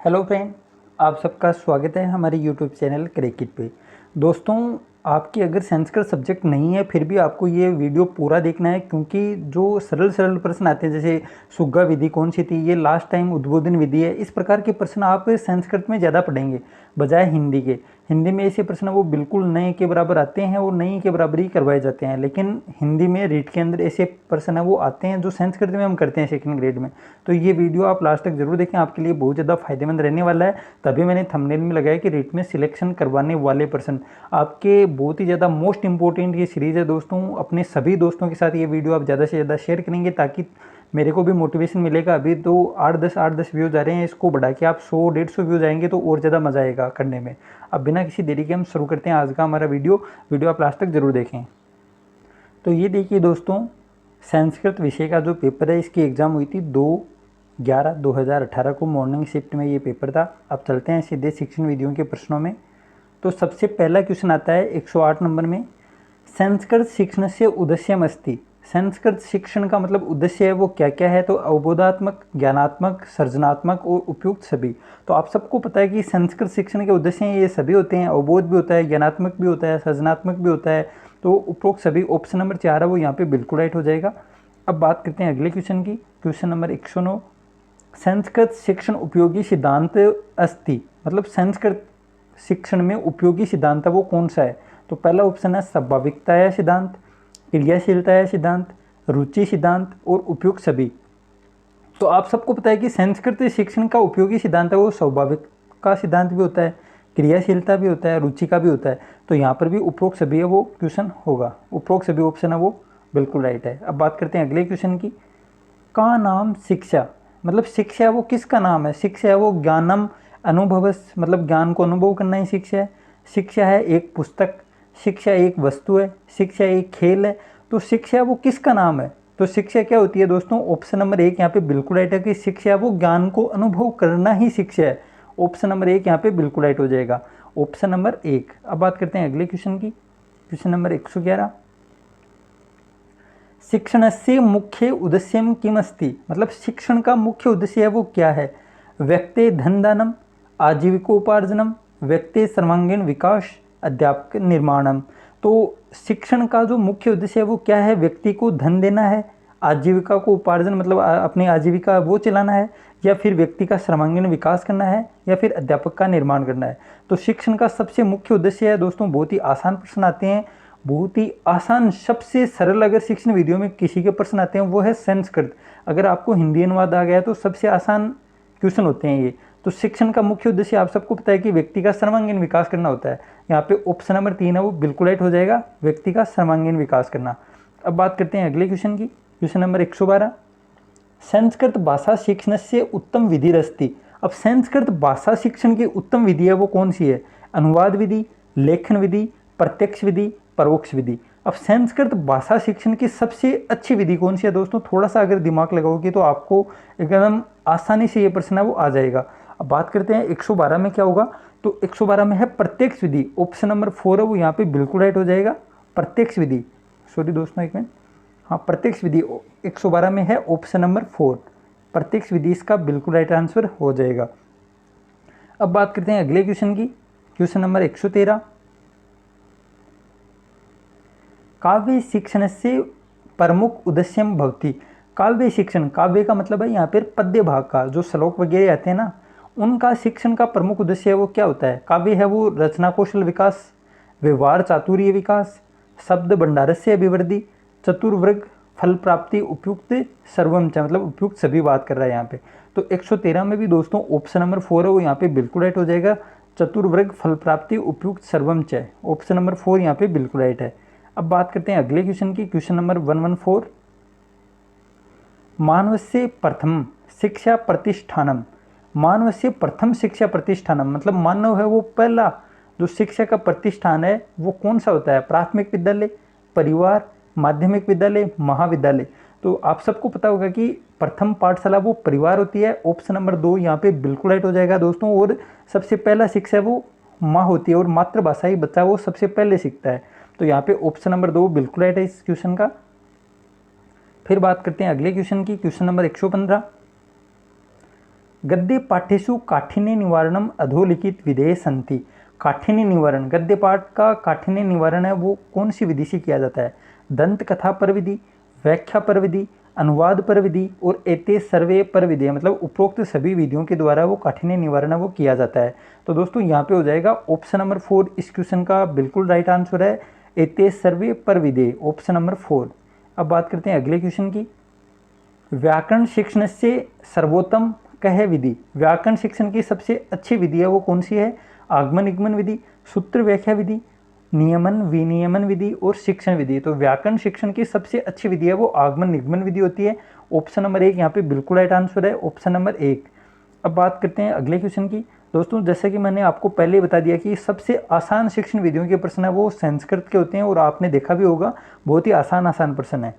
Hello friend, आप सबका स्वागत है हमारे यूट्यूब चैनल क्रैकिट पे। दोस्तों, आपकी अगर संस्कृत सब्जेक्ट नहीं है फिर भी आपको ये वीडियो पूरा देखना है, क्योंकि जो सरल सरल प्रश्न आते हैं जैसे सुग्गा विधि कौन सी थी, ये लास्ट टाइम उद्बोधन विधि है, इस प्रकार के प्रश्न आप संस्कृत में ज़्यादा पढ़ेंगे बजाय हिंदी के। हिंदी में ऐसे प्रश्न वो बिल्कुल नए के बराबर आते हैं और नई के बराबर ही करवाए जाते हैं, लेकिन हिंदी में रीट के अंदर ऐसे प्रश्न है वो आते हैं जो संस्कृत में हम करते हैं सेकंड ग्रेड में। तो ये वीडियो आप लास्ट तक जरूर देखें, आपके लिए बहुत ज़्यादा फायदेमंद रहने वाला है। तभी मैंने थंबनेल में लगाया कि रीट में सिलेक्शन करवाने वाले प्रश्न आपके बहुत ही ज़्यादा मोस्ट इंपॉर्टेंट ये सीरीज़ है। दोस्तों, अपने सभी दोस्तों के साथ ये वीडियो आप ज़्यादा से ज़्यादा शेयर करेंगे ताकि मेरे को भी मोटिवेशन मिलेगा। अभी तो 8-10 व्यूज़ आ रहे हैं, इसको बढ़ा के आप 100-150 व्यूज़ आएंगे तो और ज़्यादा मज़ा आएगा करने में। अब बिना किसी देरी के हम शुरू करते हैं आज का हमारा वीडियो आप लास्ट तक ज़रूर देखें। तो ये देखिए दोस्तों, संस्कृत विषय का जो पेपर है इसकी एग्ज़ाम हुई थी 2/11/2018 को मॉर्निंग शिफ्ट में ये पेपर था। अब चलते हैं सीधे शिक्षण विधियों के प्रश्नों में। तो सबसे पहला क्वेश्चन आता है 108 नंबर में, संस्कृत शिक्षण से उद्देश्यम अस्ति। संस्कृत शिक्षण का मतलब उद्देश्य है वो क्या क्या है? तो अवबोधात्मक, ज्ञानात्मक, सृजनात्मक और उपयुक्त सभी। तो आप सबको पता है कि संस्कृत शिक्षण के उद्देश्य ये सभी होते हैं, अवबोध भी होता है, ज्ञानात्मक भी होता है, सृजनात्मक भी होता है। तो उपरोक्त सभी ऑप्शन नंबर 4 है वो यहाँ पे बिल्कुल राइट हो जाएगा। अब बात करते हैं अगले क्वेश्चन की। क्वेश्चन नंबर 109, संस्कृत शिक्षण उपयोगी सिद्धांत अस्ति। मतलब संस्कृत शिक्षण में उपयोगी सिद्धांत वो कौन सा है? तो पहला ऑप्शन है स्वाभाविकता सिद्धांत, क्रियाशीलता सिद्धांत, रुचि सिद्धांत और उपयुक्त सभी। तो आप सबको पता है कि संस्कृत शिक्षण का उपयोगी सिद्धांत है वो स्वाभाविक का सिद्धांत भी होता है, क्रियाशीलता भी होता है, रुचि का भी होता है। तो यहाँ पर भी उपरोक्त सभी है वो क्वेश्चन होगा, उपरोक्त सभी ऑप्शन है वो बिल्कुल राइट है। अब बात करते हैं अगले क्वेश्चन की। का नाम शिक्षा, मतलब शिक्षा वो किसका नाम है? शिक्षा है वो ज्ञानम अनुभवस, मतलब ज्ञान को अनुभव करना ही शिक्षा है। शिक्षा है एक पुस्तक, शिक्षा एक वस्तु है, शिक्षा एक खेल है। तो शिक्षा वो किसका नाम है? तो शिक्षा क्या होती है दोस्तों? ऑप्शन नंबर 1 यहाँ पे बिल्कुल राइट है कि शिक्षा वो ज्ञान को अनुभव करना ही शिक्षा है। ऑप्शन नंबर 1 यहाँ पे बिल्कुल राइट हो जाएगा, ऑप्शन नंबर 1। अब बात करते हैं अगले क्वेश्चन की। क्वेश्चन नंबर 111, शिक्षण से मुख्य उद्देश्यम किम अस्ति। मतलब शिक्षण का मुख्य उद्देश्य है वो क्या है? व्यक्ति धनदानम, आजीविकोपार्जनम, व्यक्ति सर्वांगीण विकास, अध्यापक निर्माणम। तो शिक्षण का जो मुख्य उद्देश्य है वो क्या है? व्यक्ति को धन देना है, आजीविका को उपार्जन मतलब अपनी आजीविका वो चलाना है, या फिर व्यक्ति का सर्वांगीण विकास करना है, या फिर अध्यापक का निर्माण करना है। तो शिक्षण का सबसे मुख्य उद्देश्य है दोस्तों, बहुत ही आसान प्रश्न आते हैं, बहुत ही आसान, सबसे सरल अगर शिक्षण वीडियो में किसी के प्रश्न आते हैं वो है संस्कृत। अगर आपको हिंदी अनुवाद आ गया तो सबसे आसान क्वेश्चन होते हैं ये। तो शिक्षण का मुख्य उद्देश्य आप सबको पता है कि व्यक्ति का सर्वांगीण विकास करना होता है। यहाँ पे ऑप्शन नंबर 3 है वो बिल्कुल राइट हो जाएगा, व्यक्ति का सर्वांगीण विकास करना। अब बात करते हैं अगले क्वेश्चन की। क्वेश्चन नंबर 112, संस्कृत भाषा शिक्षण से उत्तम विधि रस्ती। अब संस्कृत भाषा शिक्षण की उत्तम विधि है वो कौन सी है? अनुवाद विधि, लेखन विधि, प्रत्यक्ष विधि, परोक्ष विधि। अब संस्कृत भाषा शिक्षण की सबसे अच्छी विधि कौन सी है दोस्तों? थोड़ा सा अगर दिमाग लगाओगे तो आपको एकदम आसानी से ये प्रश्न है वो आ जाएगा। अब बात करते हैं 112 में क्या होगा। तो 112 में है प्रत्यक्ष विधि, ऑप्शन नंबर 4 है वो यहाँ पे बिल्कुल राइट हो जाएगा, प्रत्यक्ष विधि। सॉरी दोस्तों एक मिनट, हाँ प्रत्यक्ष विधि 112 में है ऑप्शन नंबर 4, प्रत्यक्ष विधि इसका बिल्कुल राइट आंसर हो जाएगा। अब बात करते हैं अगले क्वेश्चन की। क्वेश्चन नंबर 113, काव्य शिक्षण से प्रमुख उद्देश्यम भवति। काव्य शिक्षण, काव्य का मतलब है यहाँ पर पद्य भाग का, जो श्लोक वगैरह आते हैं ना, उनका शिक्षण का प्रमुख उद्देश्य है वो क्या होता है? काव्य है वो रचना कौशल विकास, व्यवहार चातुर्य विकास, शब्द भंडारस्य अभिवृद्धि, चतुर्वर्ग फल प्राप्ति, उपयुक्त सर्वम च, मतलब उपयुक्त सभी बात कर रहा है यहाँ पे। तो 113 में भी दोस्तों ऑप्शन नंबर 4 है वो यहाँ पे बिल्कुल राइट हो जाएगा, चतुर्वर्ग फल प्राप्ति उपयुक्त सर्वम च, ऑप्शन नंबर 4 यहाँ पे बिल्कुल राइट है। अब बात करते हैं अगले क्वेश्चन की। क्वेश्चन नंबर 114, मानवस्य प्रथम शिक्षा प्रतिष्ठानम। मानवस्य प्रथम शिक्षा प्रतिष्ठानम मतलब मानव है वो पहला जो शिक्षा का प्रतिष्ठान है वो कौन सा होता है? प्राथमिक विद्यालय, परिवार, माध्यमिक विद्यालय, महाविद्यालय। तो आप सबको पता होगा कि प्रथम पाठशाला वो परिवार होती है, ऑप्शन नंबर 2 यहाँ पे बिल्कुल राइट हो जाएगा दोस्तों। और सबसे पहला शिक्षा वो माँ होती है और मातृभाषा ही बच्चा वो सबसे पहले सीखता है। तो यहाँ पे ऑप्शन नंबर 2 बिल्कुल राइट है इस क्वेश्चन का। फिर बात करते हैं अगले क्वेश्चन की। क्वेश्चन नंबर 115, गद्य पाठ्येषु काठिन्य निवारणम अधोलिखित विधेय सन्ति। काठिन्य निवारण, गद्य पाठ का काठिन्य निवारण है वो कौन सी विधि से किया जाता है? दंत कथा पर विधि, व्याख्या पर विधि, अनुवाद पर विधि और एते सर्वे पर विधि, मतलब उपरोक्त सभी विधियों के द्वारा वो काठिन्य निवारण है वो किया जाता है। तो दोस्तों यहाँ पे हो जाएगा ऑप्शन नंबर 4 इस क्वेश्चन का बिल्कुल राइट आंसर है, एते सर्वे पर विधि, ऑप्शन नंबर 4। अब बात करते हैं अगले क्वेश्चन की। व्याकरण शिक्षण से सर्वोत्तम कह विधि, व्याकरण शिक्षण की सबसे अच्छी विधि है वो कौन सी है? आगमन निगमन विधि, सूत्र व्याख्या विधि, नियमन विनियमन विधि और शिक्षण विधि। तो व्याकरण शिक्षण की सबसे अच्छी विधि है वो आगमन निगमन विधि होती है, ऑप्शन नंबर 1 यहाँ पे बिल्कुल राइट आंसर है, ऑप्शन नंबर 1। अब बात करते हैं अगले क्वेश्चन की। दोस्तों जैसे कि मैंने आपको पहले बता दिया कि सबसे आसान शिक्षण विधियों के प्रश्न है वो संस्कृत के होते हैं और आपने देखा भी होगा बहुत ही आसान प्रश्न है।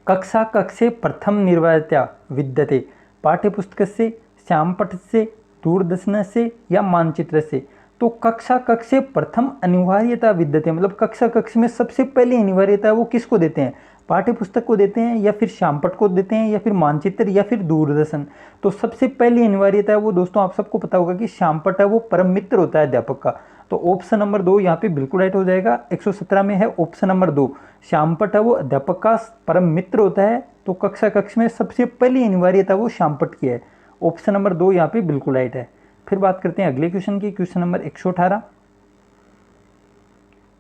कक्षा कक्षे प्रथम निर्वात्या विद्यते, पाठ्यपुस्तक से, श्यामपट्ट से, दूरदर्शन से या मानचित्र से? तो कक्षा कक्षे प्रथम अनिवार्यता विद्यते, मतलब कक्षा कक्ष में सबसे पहली अनिवार्यता वो किसको देते हैं? पाठ्यपुस्तक को देते हैं या फिर श्यामपट्ट को देते हैं या फिर मानचित्र या फिर दूरदर्शन? तो सबसे पहली अनिवार्यता है वो दोस्तों आप सबको पता होगा कि श्यामपट्ट है वो परम मित्र होता है अध्यापक का। तो ऑप्शन नंबर 2 यहाँ पे बिल्कुल राइट हो जाएगा। 117 में है ऑप्शन नंबर 2, श्यामपट्ट है वो अध्यापक का परम मित्र होता है। तो कक्षा कक्ष में सबसे पहली अनिवार्यता वो श्यामपट्ट की है, ऑप्शन नंबर 2 यहाँ पे बिल्कुल राइट है। फिर बात करते हैं अगले क्वेश्चन की, क्वेश्चन नंबर 118।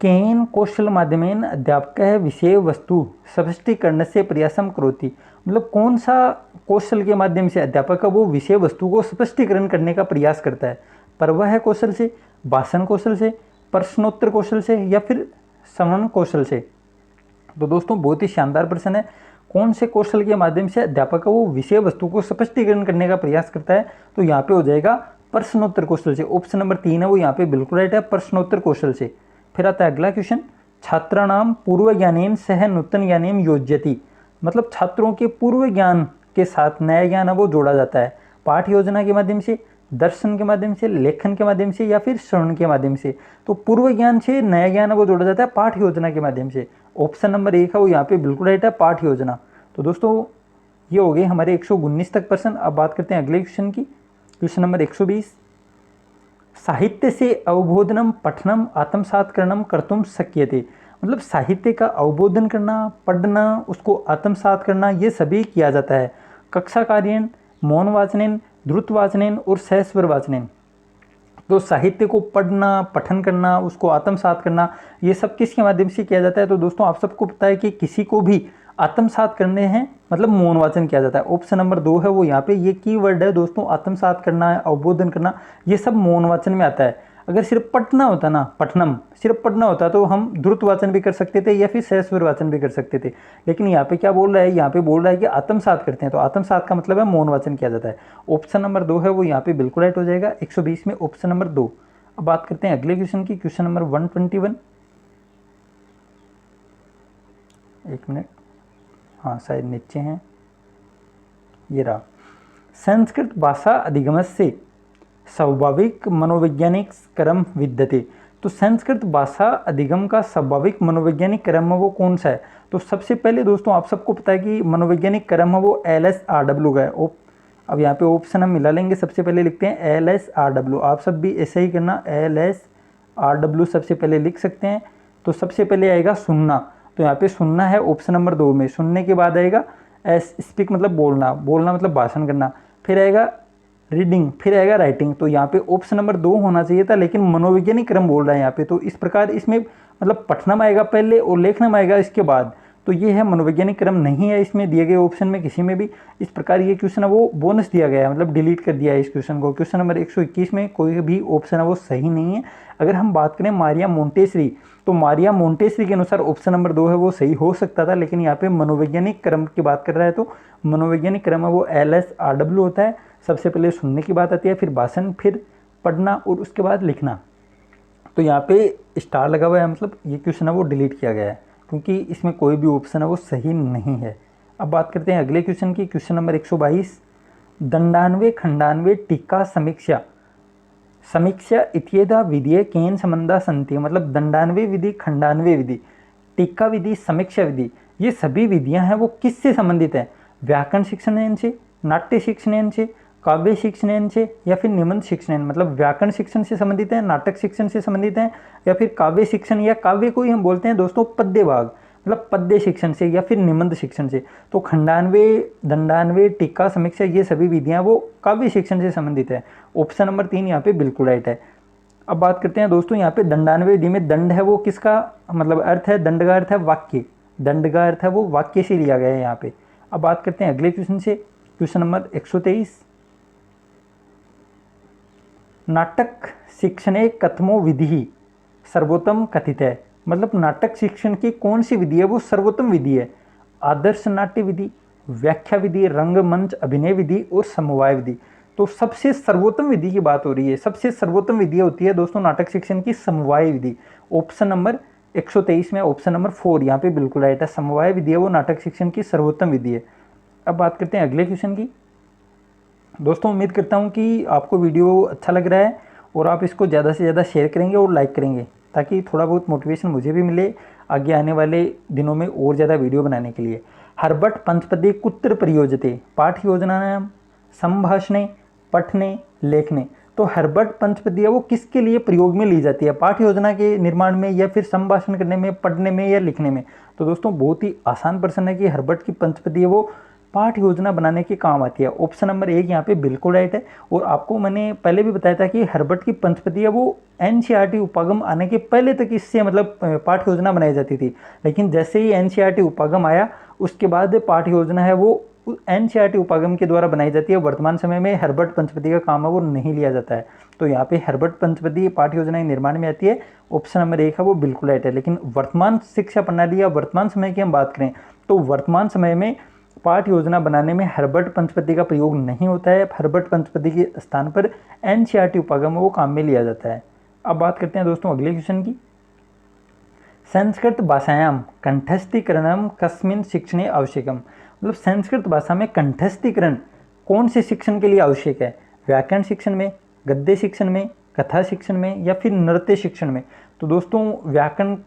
केन कौशल माध्यमेन अध्यापक विषय वस्तु स्पष्टीकरण से प्रयासम करोति, मतलब कौन सा कौशल के माध्यम से अध्यापक वो विषय वस्तु को स्पष्टीकरण करने का प्रयास करता है? परवह कौशल से, भाषण कौशल से, प्रश्नोत्तर कौशल से या फिर श्रवण कौशल से? तो दोस्तों बहुत ही शानदार प्रश्न है, कौन से कौशल के माध्यम से अध्यापक वो विषय वस्तु को स्पष्टीकरण करने का प्रयास करता है? तो यहाँ पे हो जाएगा प्रश्नोत्तर कौशल से, ऑप्शन नंबर 3 है वो यहाँ पे बिल्कुल राइट है, प्रश्नोत्तर कौशल से। फिर आता है अगला क्वेश्चन, छात्राणाम पूर्व ज्ञानेन सह नूतन ज्ञानेन योज्यति, मतलब छात्रों के पूर्व ज्ञान के साथ नया ज्ञान है वो जोड़ा जाता है, पाठ योजना के माध्यम से, दर्शन के माध्यम से, लेखन के माध्यम से या फिर श्रवण के माध्यम से? तो पूर्व ज्ञान से नया ज्ञान है वो जोड़ा जाता है पाठ योजना के माध्यम से, ऑप्शन नंबर 1 है वो यहाँ पे बिल्कुल राइट है, पाठ योजना। तो दोस्तों ये हो गए हमारे 119 तक प्रश्न। अब बात करते हैं अगले क्वेश्चन की, क्वेश्चन नंबर 120। साहित्य से अवबोधनम पठनम आत्मसात्करणम कर्तुम शक्यते, मतलब साहित्य का अवबोधन करना, पढ़ना, उसको आत्मसात करना ये सभी किया जाता है कक्षा कार्यन, मौन वाचनेन, द्रुत वाचनेन और सहस्वर वाचनेन। तो साहित्य को पढ़ना, पठन करना, उसको आत्मसात करना ये सब किसके माध्यम से किया जाता है? तो दोस्तों आप सबको पता है कि किसी को भी आत्मसात करने हैं मतलब मौन वाचन किया जाता है, ऑप्शन नंबर 2 है वो यहाँ पे, ये कीवर्ड है दोस्तों, आत्मसात करना है, अवबोधन करना, ये सब मौन वाचन में आता है। अगर सिर्फ पढ़ना होता ना, पठनम सिर्फ पढ़ना होता तो हम द्रुत वाचन भी कर सकते थे या फिर सहस्वर वाचन भी कर सकते थे, लेकिन यहाँ पे क्या बोल रहा है? यहाँ पे बोल रहा है कि आत्मसात करते हैं, तो आत्मसात का मतलब है मौन वाचन किया जाता है, ऑप्शन नंबर 2 है वो यहाँ पे बिल्कुल राइट हो जाएगा, 120 में ऑप्शन नंबर 2। अब बात करते हैं अगले क्वेश्चन की, क्वेश्चन नंबर 121। एक मिनट, हाँ शायद नीचे हैं, ये रहा। संस्कृत भाषा अधिगम से स्वाभाविक मनोवैज्ञानिक क्रम विद्यते, तो संस्कृत भाषा अधिगम का स्वाभाविक मनोवैज्ञानिक क्रम वो कौन सा है? तो सबसे पहले दोस्तों आप सबको पता है कि मनोवैज्ञानिक क्रम है वो LSRW का है। अब यहाँ पे ऑप्शन हम मिला लेंगे, सबसे पहले लिखते हैं LSRW, आप सब भी ऐसे ही करना, LSRW सबसे पहले लिख सकते हैं। तो सबसे पहले आएगा सुनना, तो यहाँ पे सुनना है ऑप्शन नंबर 2 में, सुनने के बाद आएगा स्पीक मतलब बोलना, बोलना मतलब भाषण करना, फिर आएगा रीडिंग, फिर आएगा राइटिंग। तो यहाँ पे ऑप्शन नंबर 2 होना चाहिए था, लेकिन मनोवैज्ञानिक क्रम बोल रहा है यहाँ पे, तो इस प्रकार इसमें मतलब पठनम आएगा पहले और लेखनम आएगा इसके बाद, तो ये है मनोवैज्ञानिक क्रम नहीं है इसमें दिए गए ऑप्शन में किसी में भी। इस प्रकार ये क्वेश्चन है वो बोनस दिया गया है, मतलब डिलीट कर दिया है इस क्वेश्चन को। क्वेश्चन नंबर 121 में कोई भी ऑप्शन है वो सही नहीं है। अगर हम बात करें मारिया मोंटेसरी, तो मारिया मोंटेसरी के अनुसार ऑप्शन नंबर 2 है वो सही हो सकता था, लेकिन यहाँ पे मनोवैज्ञानिक क्रम की बात कर रहा है, तो मनोवैज्ञानिक क्रम है वो LSRW होता है। सबसे पहले सुनने की बात आती है, फिर भाषण, फिर पढ़ना और उसके बाद लिखना। तो यहाँ पे स्टार लगा हुआ है, मतलब ये क्वेश्चन है वो डिलीट किया गया है क्योंकि इसमें कोई भी ऑप्शन है वो सही नहीं है। अब बात करते हैं अगले क्वेश्चन की, क्वेश्चन नंबर 122। दंडान्वय खंडान्वय टीका समीक्षा, समीक्षा इत्येदा विधि केन संबंधा सन्ति, मतलब दंडान्वय विधि, खंडान्वय विधि, टीका विधि, समीक्षा विधि, ये सभी विधियां हैं वो किससे संबंधित है? व्याकरण शिक्षण से, नाट्य शिक्षण से, काव्य शिक्षण से या फिर निबंध शिक्षण, मतलब व्याकरण शिक्षण से संबंधित है, नाटक शिक्षण से संबंधित है, या फिर काव्य शिक्षण, या काव्य को ही हम बोलते हैं दोस्तों पद्य भाग, मतलब पद्य शिक्षण से या फिर निबंध शिक्षण से। तो खंडान्वय, दंडान्वय, टीका, समीक्षा, ये सभी विधियां वो काव्य शिक्षण से संबंधित है। ऑप्शन नंबर 3 यहाँ पे बिल्कुल राइट है। अब बात करते हैं दोस्तों यहाँ पे दंडान्वय विधि में दंड है वो किसका मतलब अर्थ है, दंड का अर्थ है वाक्य, दंड का अर्थ है वो वाक्य से लिया गया है यहाँ पे। अब बात करते हैं अगले क्वेश्चन से, क्वेश्चन नंबर 123, नाटक शिक्षणे कथमो विधि सर्वोत्तम कथित है, मतलब नाटक शिक्षण की कौन सी विधि है वो सर्वोत्तम विधि है? आदर्श नाट्य विधि, व्याख्या विधि, रंगमंच अभिनय विधि और समवाय विधि। तो सबसे सर्वोत्तम विधि की बात हो रही है, सबसे सर्वोत्तम विधि होती है दोस्तों नाटक शिक्षण की समवाय विधि। ऑप्शन नंबर 123 में ऑप्शन नंबर 4 यहाँ पे बिल्कुल राइट है, समवाय विधि है वो नाटक शिक्षण की सर्वोत्तम विधि है। अब बात करते हैं अगले क्वेश्चन की। दोस्तों उम्मीद करता हूँ कि आपको वीडियो अच्छा लग रहा है और आप इसको ज़्यादा से ज़्यादा शेयर करेंगे और लाइक करेंगे, ताकि थोड़ा बहुत मोटिवेशन मुझे भी मिले आगे आने वाले दिनों में और ज़्यादा वीडियो बनाने के लिए। हर्बट पंचपदी कुत्र प्रयोजते, पाठ योजनायाम संभाषणे पठने लेखने। तो हर्बट पंचपदी है वो किसके लिए प्रयोग में ली जाती है? पाठ योजना के निर्माण में, या फिर संभाषण करने में, पढ़ने में, या लिखने में? तो दोस्तों बहुत ही आसान प्रश्न है कि हर्बट की पंचपदी है वो पाठ योजना बनाने के काम आती है। ऑप्शन नंबर 1 यहाँ पे बिल्कुल राइट है। और आपको मैंने पहले भी बताया था कि हर्बट की पंचपदी है वो एनसीईआरटी उपागम आने के पहले तक इससे मतलब पाठ योजना बनाई जाती थी, लेकिन जैसे ही एनसीईआरटी उपागम आया उसके बाद पाठ योजना है वो एनसीईआरटी उपागम के द्वारा बनाई जाती है। वर्तमान समय में हर्बट पंचपदी का काम है वो नहीं लिया जाता है। तो यहाँ पे हर्बट पंचपदी पाठ योजना के निर्माण में आती है, ऑप्शन नंबर 1 है वो बिल्कुल राइट है। लेकिन वर्तमान शिक्षा प्रणाली या वर्तमान समय की हम बात करें तो वर्तमान समय में पाठ योजना बनाने में हर्बट पंचपदी का प्रयोग नहीं होता है। हर्बट पंचपदी के स्थान पर एनसीईआरटी उपागम वो काम में लिया जाता है। अब बात करते हैं दोस्तों अगले क्वेश्चन की। संस्कृत भाषायाम कंठस्थीकरणम कस्मिन् शिक्षणे आवश्यकम, मतलब संस्कृत भाषा में कंठस्थीकरण कौन से शिक्षण के लिए आवश्यक है? व्याकरण शिक्षण में, गद्य शिक्षण में, कथा शिक्षण में, या फिर नृत्य शिक्षण में? तो दोस्तों व्याकरण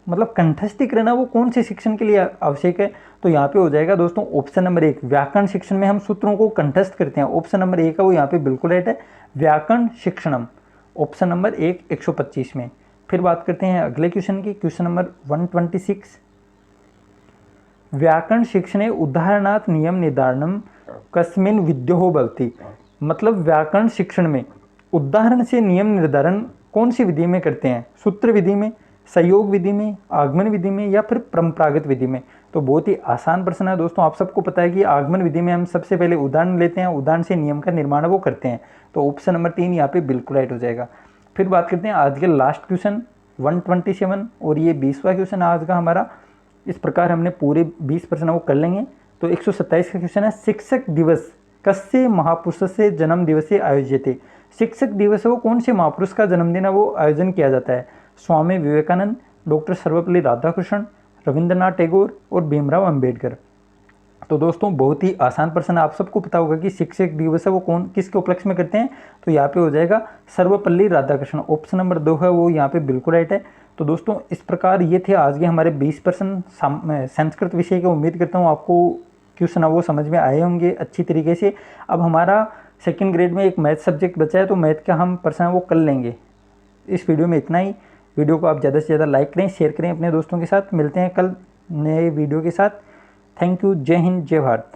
मतलब कंठस्थीकरण है वो कौन से शिक्षण के लिए आवश्यक है? तो यहाँ पे हो जाएगा दोस्तों ऑप्शन नंबर 1, व्याकरण शिक्षण में हम सूत्रों को कंठस्थ करते हैं। ऑप्शन नंबर 1 है वो यहाँ पे बिल्कुल राइट है, व्याकरण शिक्षणम, ऑप्शन नंबर 1 125 में। फिर बात करते हैं अगले क्वेश्चन की, क्वेश्चन नंबर 126, व्याकरण शिक्षणे उदाहरणार्थ नियम निर्धारणम कस्मिन् विद्यो भवति, मतलब व्याकरण शिक्षण में उदाहरण से नियम निर्धारण कौन सी विधि में करते हैं? सूत्र विधि में, सहयोग विधि में, आगमन विधि में, या फिर परंपरागत विधि में? तो बहुत ही आसान प्रश्न है दोस्तों। आप सबको पता है कि आगमन विधि में हम सबसे पहले उदाहरण लेते हैं, उदाहरण से नियम का निर्माण वो करते हैं। तो ऑप्शन नंबर 3 यहाँ पे बिल्कुल राइट हो जाएगा। फिर बात करते हैं आज के लास्ट क्वेश्चन 127, और ये 20वां क्वेश्चन आज का हमारा। इस प्रकार हमने पूरे 20 प्रश्न वो कर लेंगे। तो 127 का क्वेश्चन है, शिक्षक दिवस कस्य महापुरुष से जन्म दिवसे आयोजित है। शिक्षक दिवस है वो कौन से महापुरुष का जन्मदिन है वो आयोजन किया जाता है? स्वामी विवेकानंद, डॉक्टर सर्वपल्ली राधाकृष्णन, रविंद्रनाथ टैगोर और भीमराव अंबेडकर। तो दोस्तों बहुत ही आसान प्रश्न, आप सबको पता होगा कि शिक्षक दिवस है वो कौन किसके उपलक्ष्य में करते हैं? तो यहाँ पे हो जाएगा सर्वपल्ली राधाकृष्णन, ऑप्शन नंबर 2 है वो यहाँ पे बिल्कुल राइट है। तो दोस्तों इस प्रकार ये थे आज के हमारे 20 प्रश्न संस्कृत विषय के। उम्मीद करता हूँ आपको क्वेश्चन वो समझ में आए होंगे अच्छी तरीके से। अब हमारा सेकंड ग्रेड में एक मैथ सब्जेक्ट बचा है, तो मैथ का हम प्रश्न वो कर लेंगे। इस वीडियो में इतना ही। वीडियो को आप ज़्यादा से ज़्यादा लाइक करें, शेयर करें अपने दोस्तों के साथ। मिलते हैं कल नए वीडियो के साथ। Thank you. जय हिंद, जय भारत।